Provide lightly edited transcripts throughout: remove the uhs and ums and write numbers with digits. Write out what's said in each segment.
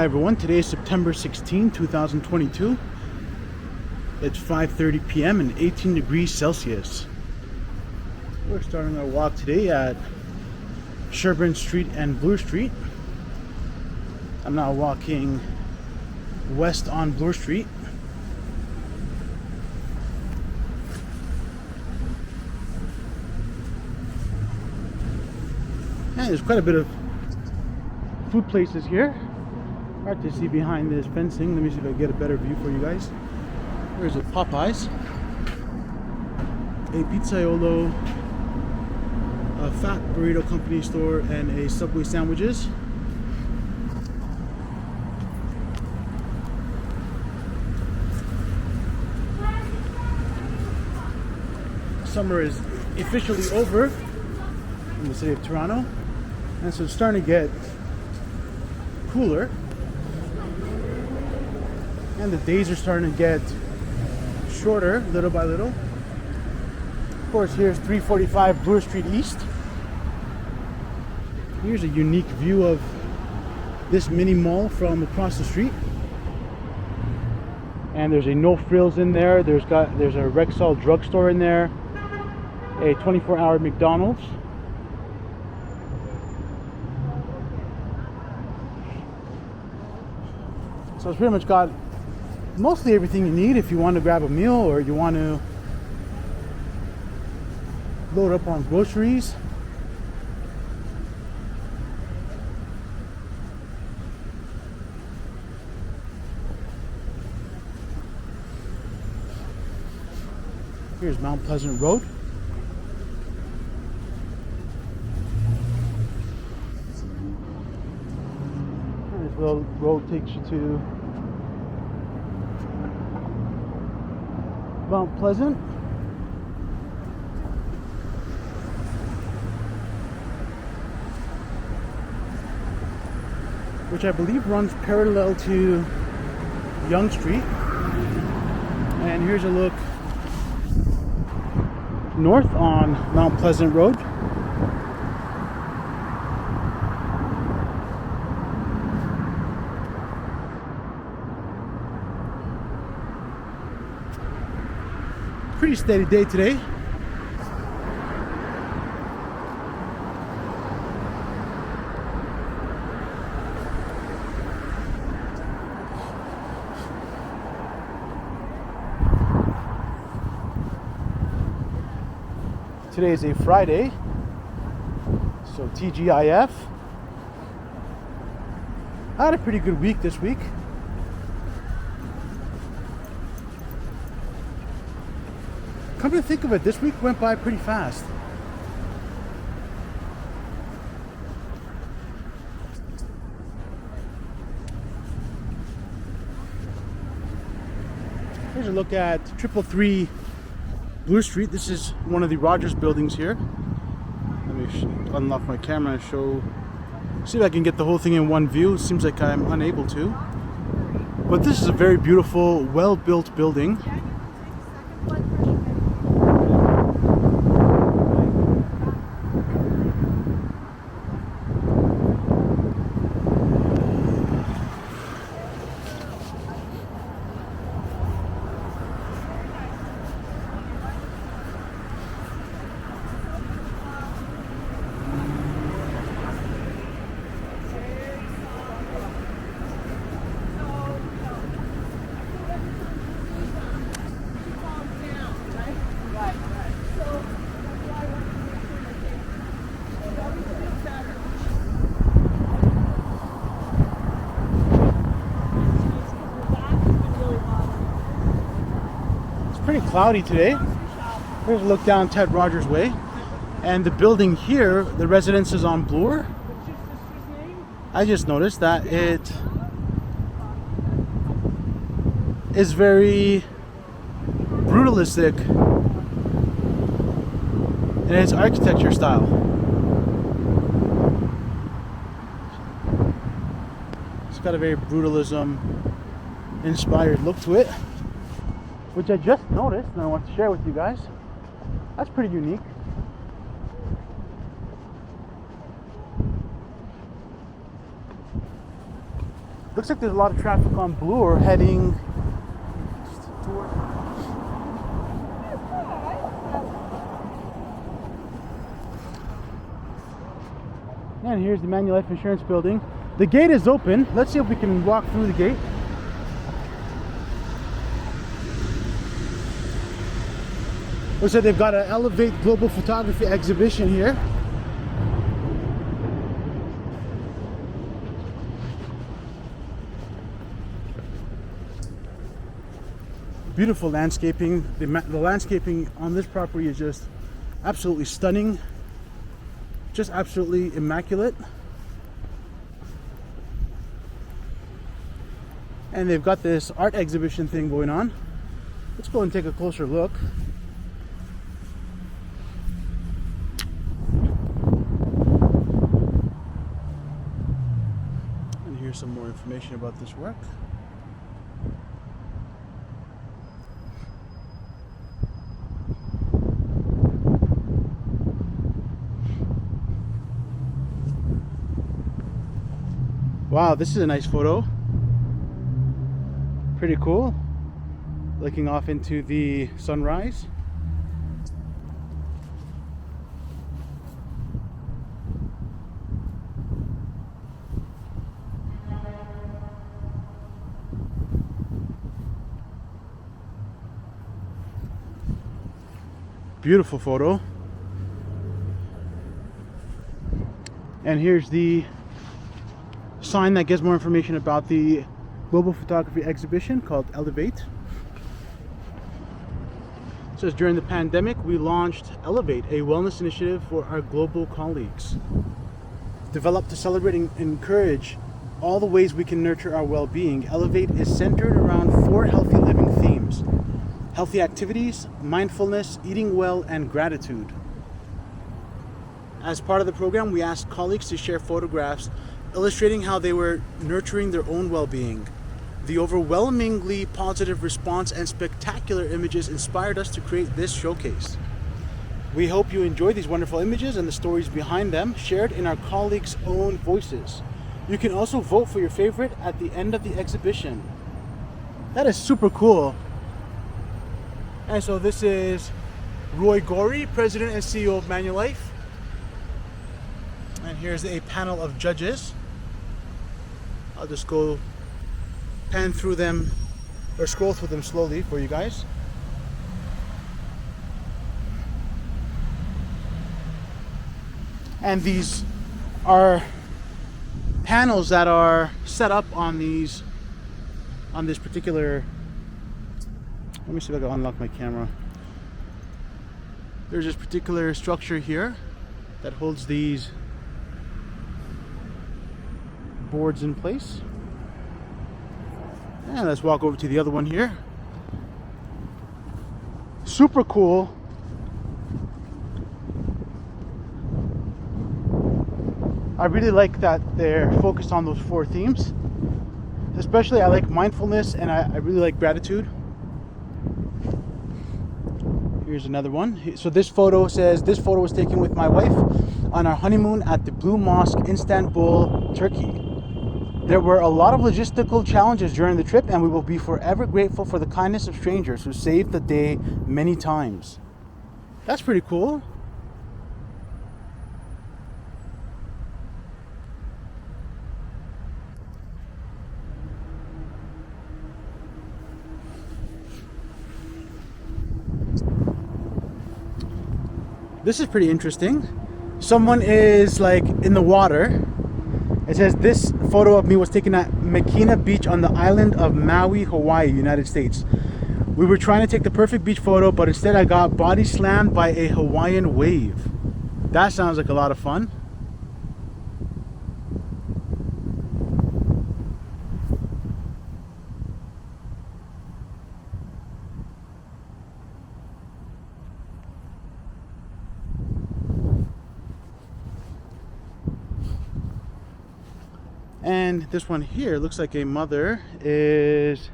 Hi everyone, today is September 16, 2022. It's 5:30 p.m. and 18 degrees Celsius. We're starting our walk today at Sherburne Street and Bloor Street. I'm now walking west on Bloor Street. And there's quite a bit of food places here. Hard to see behind this fencing. Let me see if I can get a better view for you guys. There's a Popeyes, a Pizzaiolo, a Fat Burrito Company store, and a Subway sandwiches. Summer is officially over in the city of Toronto, and so it's starting to get cooler. And the days are starting to get shorter little by little. Of course, here's 345 Bloor Street East. Here's a unique view of this mini mall from across the street. And there's a No Frills in there. There's a Rexall drugstore in there. A 24-hour McDonald's. So it's pretty much got mostly everything you need if you want to grab a meal or you want to load up on groceries. Here's Mount Pleasant Road. This little road takes you to Mount Pleasant. Which I believe runs parallel to Yonge Street. And here's a look north on Mount Pleasant Road. Pretty steady day today. Today is a Friday, so TGIF. I had a pretty good week this week. Come to think of it, this week went by pretty fast. Here's a look at 333 Bloor Street. This is one of the Rogers buildings here. Let me unlock my camera and see if I can get the whole thing in one view. It seems like I'm unable to. But this is a very beautiful, well-built building. Pretty cloudy today. Here's a look down Ted Rogers Way. And the building here, the residence is on Bloor. I just noticed that it is very brutalistic in its architecture style. It's got a very brutalism inspired look to it, which I just noticed and I want to share with you guys. That's pretty unique. Looks like there's a lot of traffic on Bloor heading toward. And here's the Manulife Insurance building. The gate is open. Let's see if we can walk through the gate. Looks like they've got an Elevate Global Photography exhibition here. Beautiful landscaping. The landscaping on this property is just absolutely stunning. Just absolutely immaculate. And they've got this art exhibition thing going on. Let's go and take a closer look. And here's some more information about this work. Wow, this is a nice photo. Pretty cool. Looking off into the sunrise. Beautiful photo. And here's the sign that gives more information about the global photography exhibition called Elevate. It says during the pandemic we launched Elevate, a wellness initiative for our global colleagues, developed to celebrate and encourage all the ways we can nurture our well-being. Elevate is centered around 4 healthy living themes: healthy activities, mindfulness, eating well, and gratitude. As part of the program, we asked colleagues to share photographs illustrating how they were nurturing their own well-being. The overwhelmingly positive response and spectacular images inspired us to create this showcase. We hope you enjoy these wonderful images and the stories behind them, shared in our colleagues' own voices. You can also vote for your favorite at the end of the exhibition. That is super cool. And so this is Roy Gorey, President and CEO of Manulife. And here's a panel of judges. I'll just go pan through them or scroll through them slowly for you guys. And these are panels that are set up on this particular. Let me see if I can unlock my camera. There's this particular structure here that holds these boards in place. And let's walk over to the other one here. Super cool. I really like that they're focused on those 4 themes. Especially I like mindfulness and I really like gratitude. Here's another one. So this photo says, this photo was taken with my wife on our honeymoon at the Blue Mosque, Istanbul, Turkey. There were a lot of logistical challenges during the trip, and we will be forever grateful for the kindness of strangers who saved the day many times. That's pretty cool. This is pretty interesting. Someone is like in the water. It says this photo of me was taken at Makina Beach on the island of Maui, Hawaii, United States. We were trying to take the perfect beach photo, but instead I got body slammed by a Hawaiian wave. That sounds like a lot of fun. And this one here looks like a mother is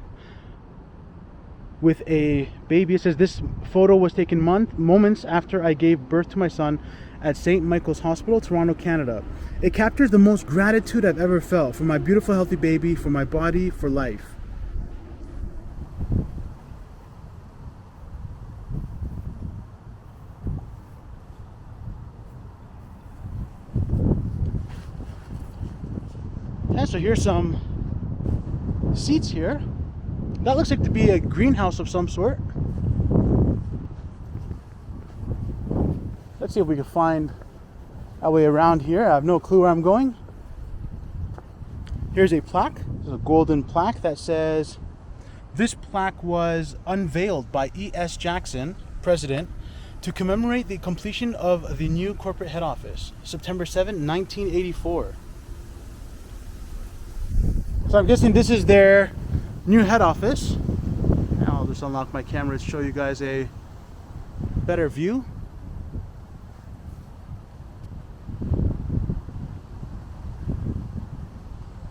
with a baby. It says this photo was taken moments after I gave birth to my son at St. Michael's Hospital, Toronto, Canada. It captures the most gratitude I've ever felt for my beautiful, healthy baby, for my body, for life. And so here's some seats here. That looks like to be a greenhouse of some sort. Let's see if we can find our way around here. I have no clue where I'm going. Here's a plaque. There's a golden plaque that says, this plaque was unveiled by E.S. Jackson, President, to commemorate the completion of the new corporate head office, September 7, 1984. So I'm guessing this is their new head office. Now I'll just unlock my camera to show you guys a better view.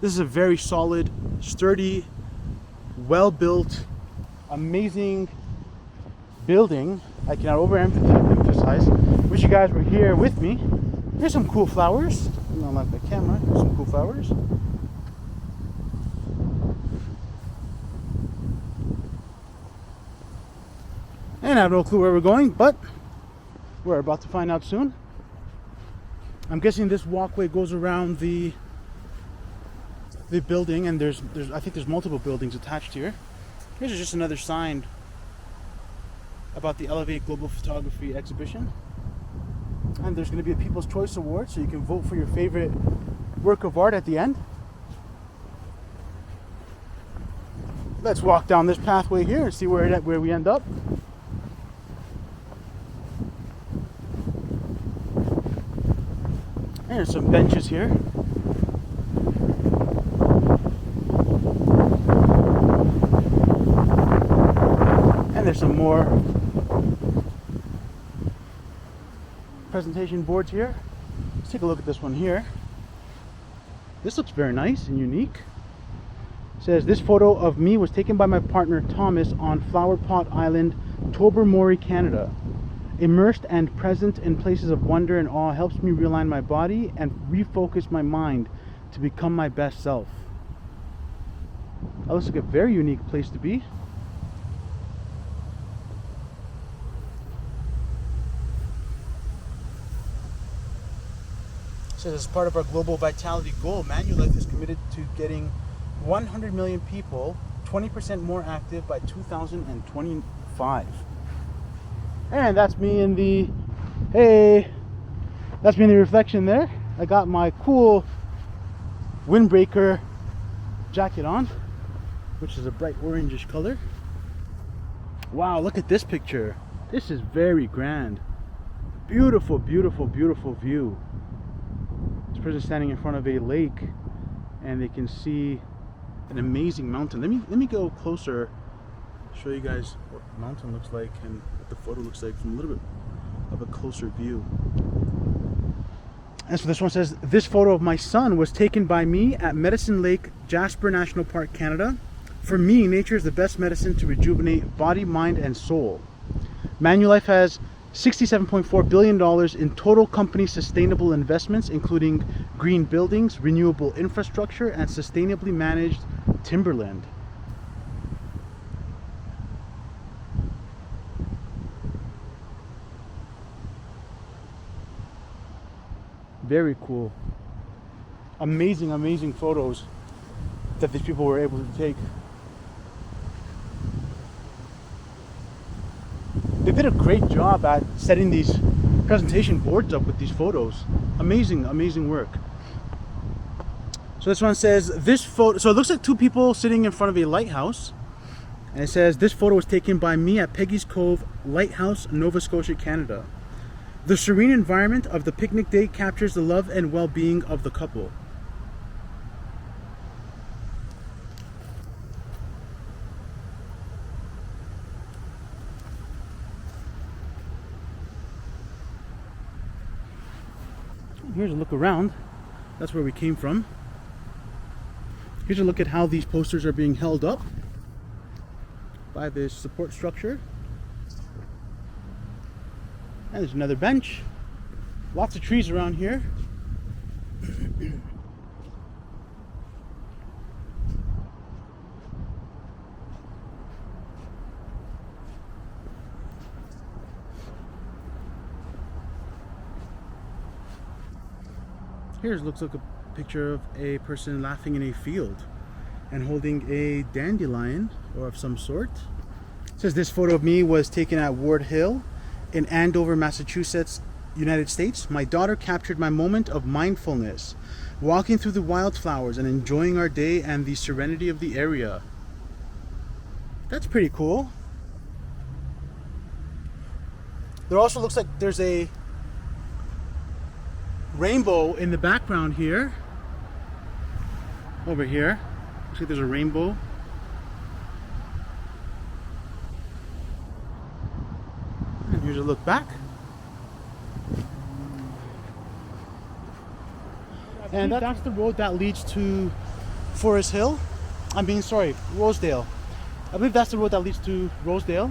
This is a very solid, sturdy, well-built, amazing building. I cannot overemphasize. Wish you guys were here with me. Here's some cool flowers. I'm gonna unlock my camera. Here's some cool flowers. And I have no clue where we're going, but we're about to find out soon. I'm guessing this walkway goes around the building, and there's I think there's multiple buildings attached here. Here's just another sign about the Elevate Global Photography exhibition. And there's going to be a People's Choice Award, so you can vote for your favorite work of art at the end. Let's walk down this pathway here and see where we end up. And there's some benches here. And there's some more presentation boards here. Let's take a look at this one here. This looks very nice and unique. It says, this photo of me was taken by my partner Thomas on Flower Pot Island, Tobermory, Canada. Immersed and present in places of wonder and awe helps me realign my body and refocus my mind to become my best self. That looks like a very unique place to be. It says, as part of our global vitality goal, Manulife is committed to getting 100 million people 20% more active by 2025. And that's me in the, that's me in the reflection there. I got my cool windbreaker jacket on, which is a bright orangish color. Wow, look at this picture. This is very grand. Beautiful, beautiful, beautiful view. This person's standing in front of a lake and they can see an amazing mountain. Let me go closer, show you guys what the mountain looks like and what the photo looks like from a little bit of a closer view. And so this one says, this photo of my son was taken by me at Medicine Lake, Jasper National Park, Canada. For me, nature is the best medicine to rejuvenate body, mind, and soul. Manulife has $67.4 billion in total company sustainable investments, including green buildings, renewable infrastructure, and sustainably managed timberland. Very cool. Amazing, amazing photos that these people were able to take. They did a great job at setting these presentation boards up with these photos. Amazing, amazing work. So this one says, this photo, so it looks like two people sitting in front of a lighthouse. And it says, this photo was taken by me at Peggy's Cove Lighthouse, Nova Scotia, Canada. The serene environment of the picnic day captures the love and well-being of the couple. Here's a look around. That's where we came from. Here's a look at how these posters are being held up by this support structure. And there's another bench. Lots of trees around here. Here looks like a picture of a person laughing in a field and holding a dandelion or of some sort. It says this photo of me was taken at Ward Hill in Andover, Massachusetts, United States. My daughter captured my moment of mindfulness, walking through the wildflowers and enjoying our day and the serenity of the area. That's pretty cool. There also looks like there's a rainbow in the background here. Over here. Looks like there's a rainbow. And here's a look back. And that's the road that leads to Forest Hill. Rosedale. I believe that's the road that leads to Rosedale.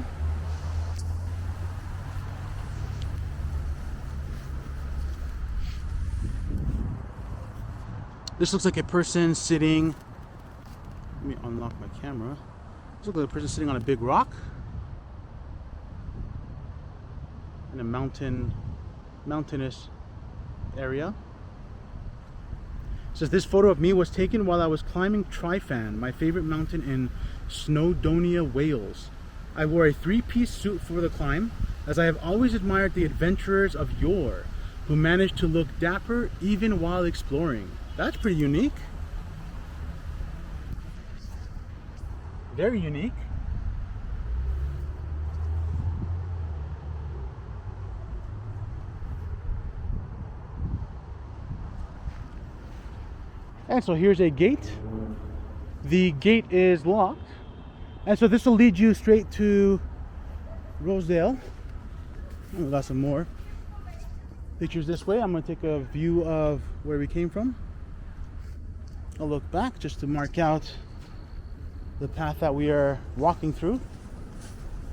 This looks like a person sitting. Let me unlock my camera. This looks like a person sitting on a big rock in a mountainous area. It says this photo of me was taken while I was climbing Tryfan, my favorite mountain in Snowdonia, Wales. I wore a three-piece suit for the climb, as I have always admired the adventurers of yore who managed to look dapper even while exploring. That's pretty unique. Very unique. And so here's a gate. The gate is locked. And so this will lead you straight to Rosedale. Oh, we got some more pictures this way. I'm going to take a view of where we came from. I'll look back just to mark out the path that we are walking through.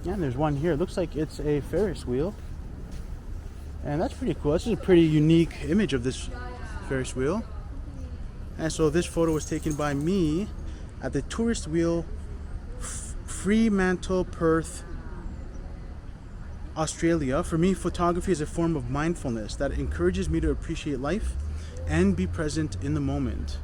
And there's one here. It looks like it's a Ferris wheel. And that's pretty cool. This is a pretty unique image of this Ferris wheel. And so this photo was taken by me at the Tourist Wheel, Fremantle, Perth, Australia. For me, photography is a form of mindfulness that encourages me to appreciate life and be present in the moment.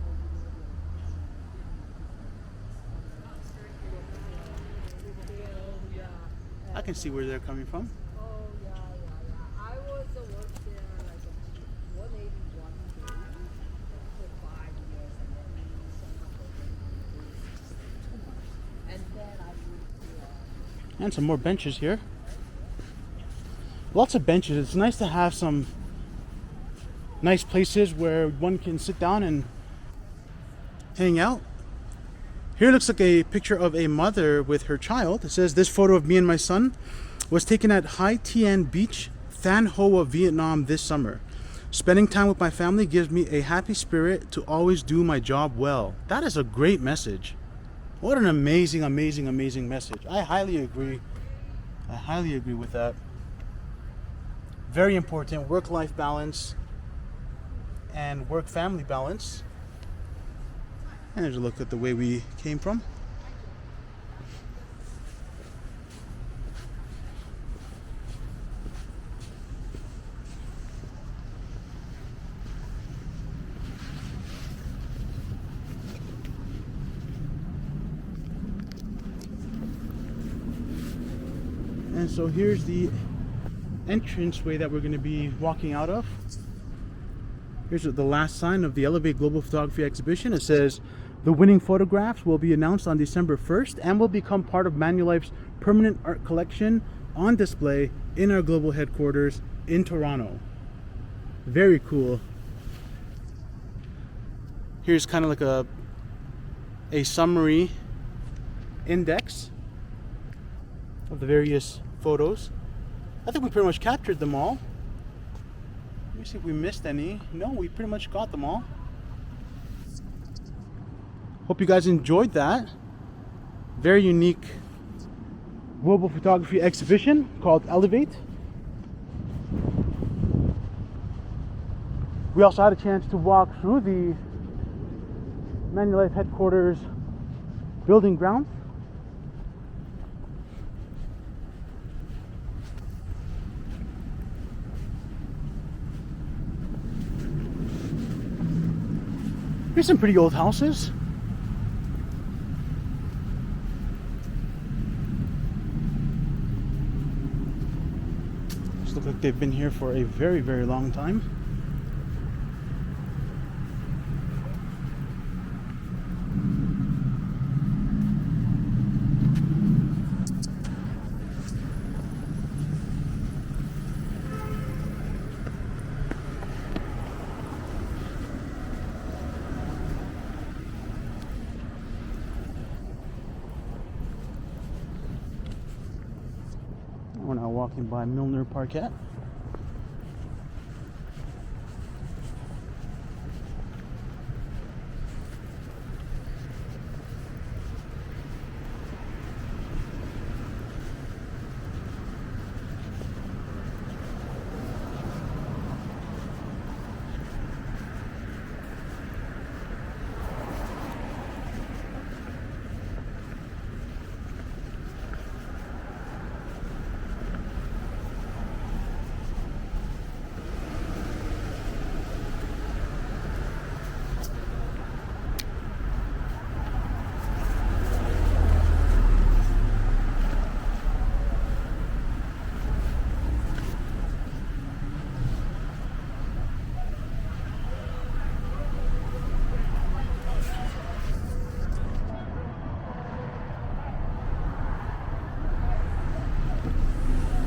I can see where they're coming from. Oh, yeah. I was worked there like 181 days for 5 years, and then I moved here. And some more benches here. Lots of benches. It's nice to have some nice places where one can sit down and hang out. Here looks like a picture of a mother with her child. It says this photo of me and my son was taken at Hai Tien Beach, Than Hoa, Vietnam this summer. Spending time with my family gives me a happy spirit to always do my job well. That is a great message. What an amazing message. I highly agree with that. Very important. Work-life balance and work-family balance. And there's a look at the way we came from. And so here's the entranceway that we're going to be walking out of. Here's the last sign of the Elevate Global Photography Exhibition. It says, the winning photographs will be announced on December 1st and will become part of Manulife's permanent art collection on display in our global headquarters in Toronto. Very cool. Here's kind of like a summary index of the various photos. I think we pretty much captured them all. Let me see if we missed any. No, we pretty much got them all. Hope you guys enjoyed that. Very unique global photography exhibition called Elevate. We also had a chance to walk through the Manulife headquarters building grounds. Here's some pretty old houses. These look like they've been here for a very, very long time. We're now walking by Milner Parquet.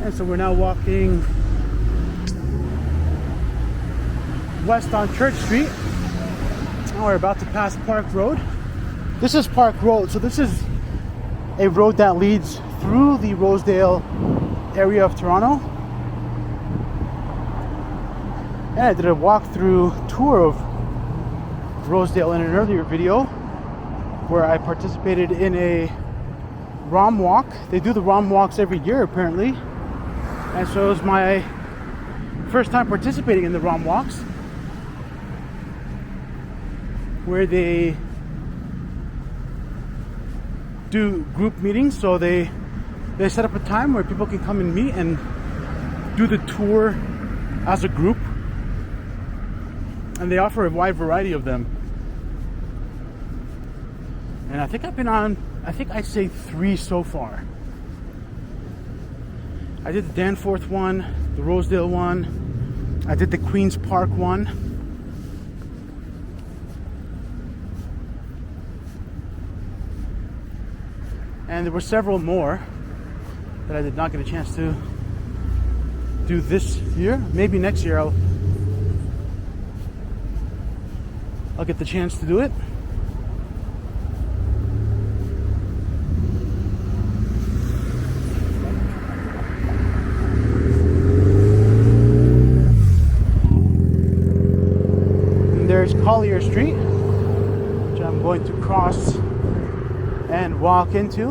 And so we're now walking west on Church Street. Now we're about to pass Park Road. This is Park Road, so this is a road that leads through the Rosedale area of Toronto. And I did a walkthrough tour of Rosedale in an earlier video where I participated in a ROM walk. They do the ROM walks every year apparently. And so it was my first time participating in the ROM walks, where they do group meetings. So they set up a time where people can come and meet and do the tour as a group. And they offer a wide variety of them. And I think I've been on, I'd say 3 so far. I did the Danforth one, the Rosedale one, I did the Queen's Park one. And there were several more that I did not get a chance to do this year. Maybe next year I'll get the chance to do it. There's Collier Street, which I'm going to cross and walk into,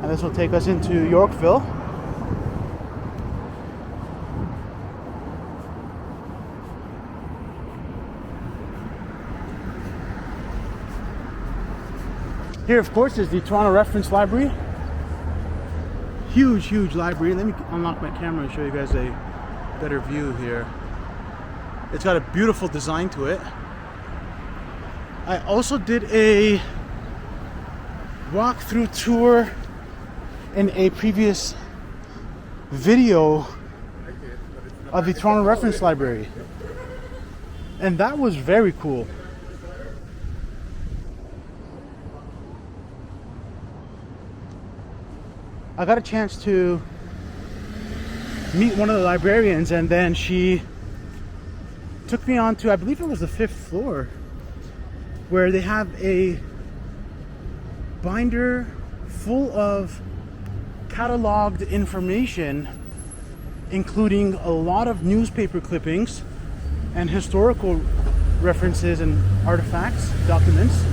and this will take us into Yorkville. Here, of course, is the Toronto Reference Library. Huge, huge library. Let me unlock my camera and show you guys a better view here. It's got a beautiful design to it. I also did a walkthrough tour in a previous video of the Toronto Reference Library, and that was very cool. I got a chance to meet one of the librarians, and then she took me on to, I believe it was the 5th floor, where they have a binder full of cataloged information, including a lot of newspaper clippings and historical references and artifacts, documents.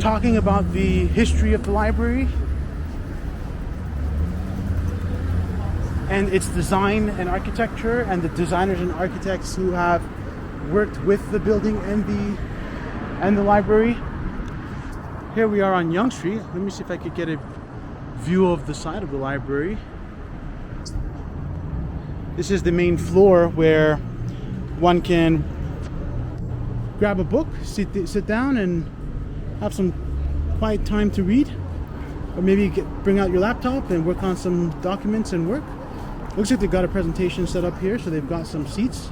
talking about the history of the library and its design and architecture, and the designers and architects who have worked with the building and the library. Here we are on Yonge Street. Let me see if I could get a view of the side of the library. This is the main floor where one can grab a book, sit down and have some quiet time to read, or maybe bring out your laptop and work on some documents and work. Looks like they've got a presentation set up here, so they've got some seats.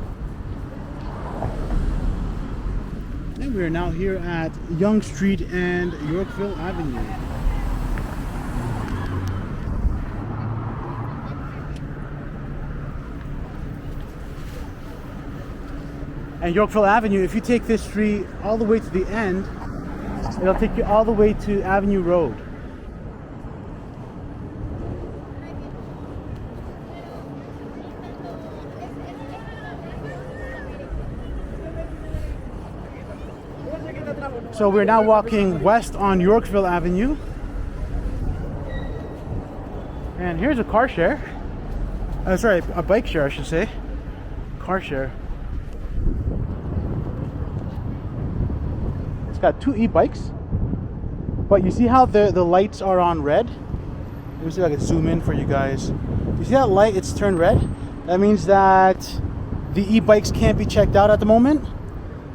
And we are now here at Yonge Street and Yorkville Avenue. And Yorkville Avenue, if you take this street all the way to the end, it'll take you all the way to Avenue Road. So we're now walking west on Yorkville Avenue. And here's a car share. Sorry, a bike share, I should say. Car share. It's got 2 e-bikes. But you see how the lights are on red? Let me see if I can zoom in for you guys. You see that light? It's turned red. That means that the e-bikes can't be checked out at the moment.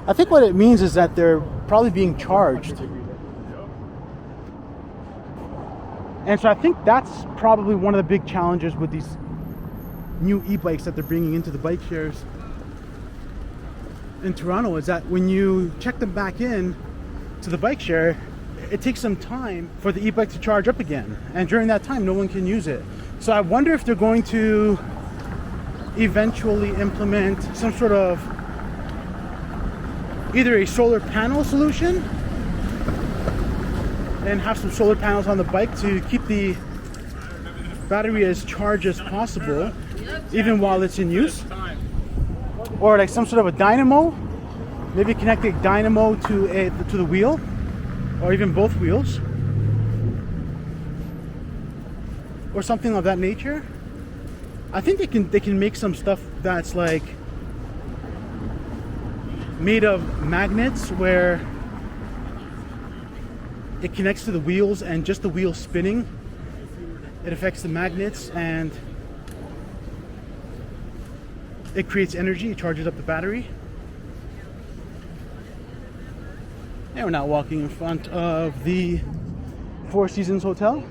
I think what it means is that they're probably being charged. And so I think that's probably one of the big challenges with these new e-bikes that they're bringing into the bike shares in Toronto, is that when you check them back in to the bike share, it takes some time for the e-bike to charge up again, and during that time no one can use it. So I wonder if they're going to eventually implement some sort of either a solar panel solution and have some solar panels on the bike to keep the battery as charged as possible even while it's in use, or like some sort of a dynamo, maybe connect a dynamo to the wheel, or even both wheels, or something of that nature. I think they can make some stuff that's like made of magnets, where it connects to the wheels, and just the wheels spinning, it affects the magnets and it creates energy, it charges up the battery. And we're now walking in front of the Four Seasons Hotel.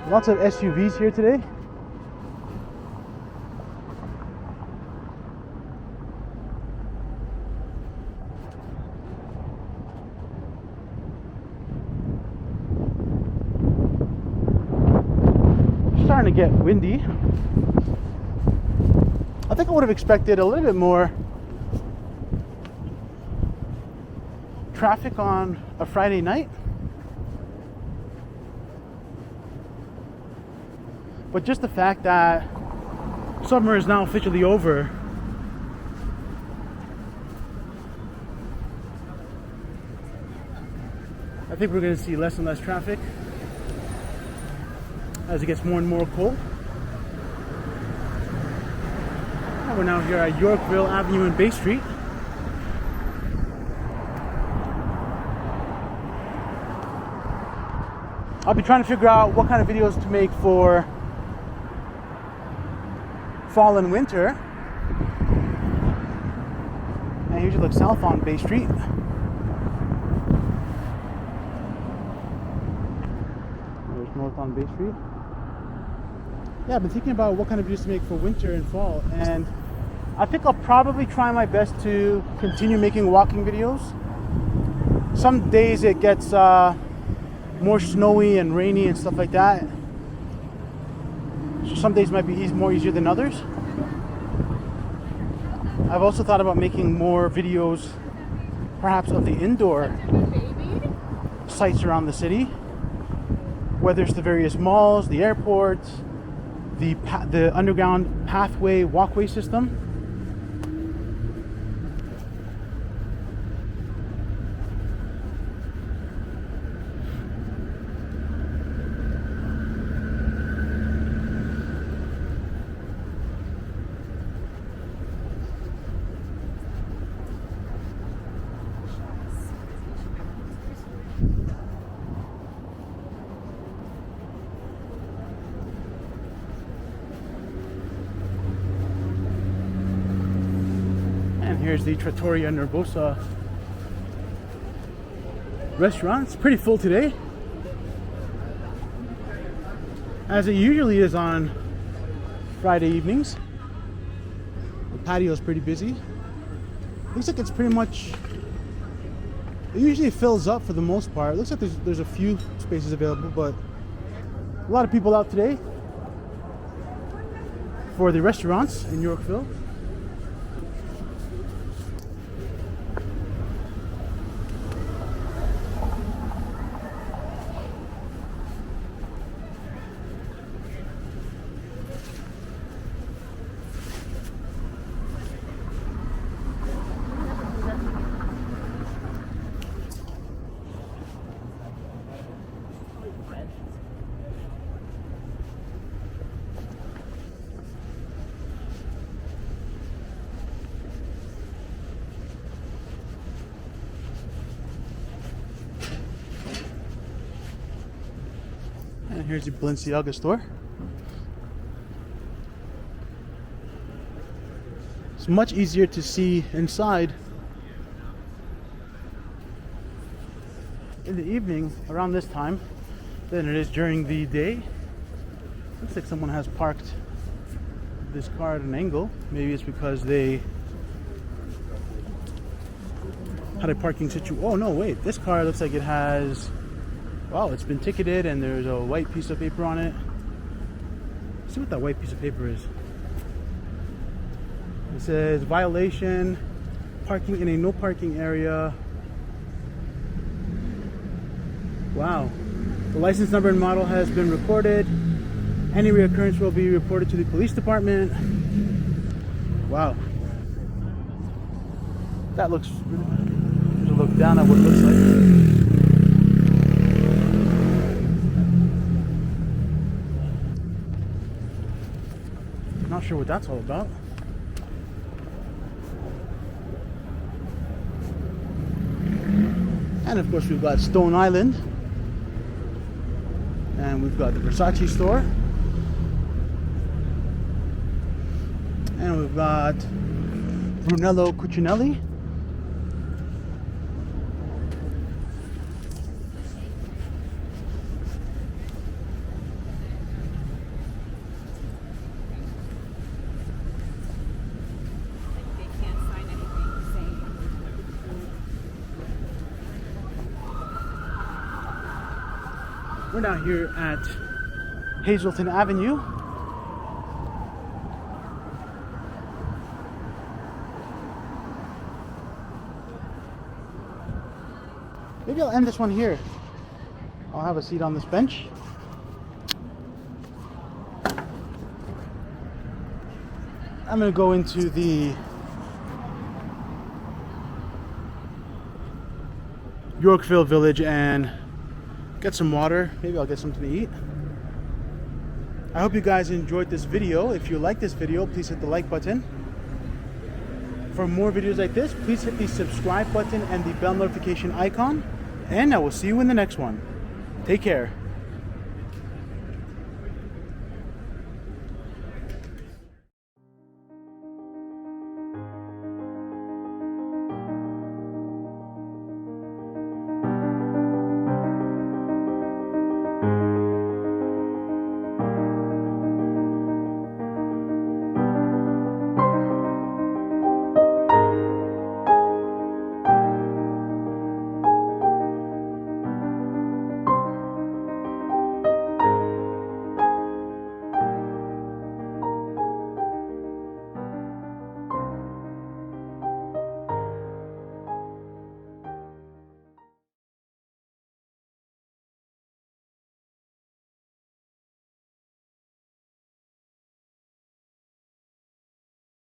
Lots of SUVs here today. Starting to get windy. I think I would have expected a little bit more traffic on a Friday night, but just the fact that summer is now officially over, I think we're going to see less and less traffic as it gets more and more cold. And we're now here at Yorkville Avenue and Bay Street. I'll be trying to figure out what kind of videos to make for fall and winter. And here's you look south on Bay Street. There's north on Bay Street. Yeah, I've been thinking about what kind of videos to make for winter and fall, and I think I'll probably try my best to continue making walking videos. Some days it gets more snowy and rainy and stuff like that, so some days might be more easier than others. I've also thought about making more videos perhaps of the indoor sites around the city, whether it's the various malls, the airports, the underground pathway walkway system. here's the Trattoria Nervosa restaurant. It's pretty full today, as it usually is on Friday evenings. The patio is pretty busy. Looks like it's pretty much, it usually fills up for the most part. It looks like there's a few spaces available, but a lot of people out today for the restaurants in Yorkville. And here's the Balenciaga store. It's much easier to see inside in the evening around this time than it is during the day. Looks like someone has parked this car at an angle. Maybe it's because they had a parking situation. Oh no, wait, this car looks like it has, wow, it's been ticketed and there's a white piece of paper on it. Let's see what that white piece of paper is. It says violation, parking in a no parking area. Wow. The license number and model has been recorded. Any reoccurrence will be reported to the police department. Wow. That looks, there's a look down at what it looks like. Not sure what that's all about. And of course we've got Stone Island. And we've got the Versace store. And we've got Brunello Cucinelli. We're now here at Hazelton Avenue. Maybe I'll end this one here. I'll have a seat on this bench. I'm gonna go into the Yorkville Village and get some water. Maybe I'll get something to eat. I hope you guys enjoyed this video. If you like this video, please hit the like button. For more videos like this, please hit the subscribe button and the bell notification icon. And I will see you in the next one. Take care.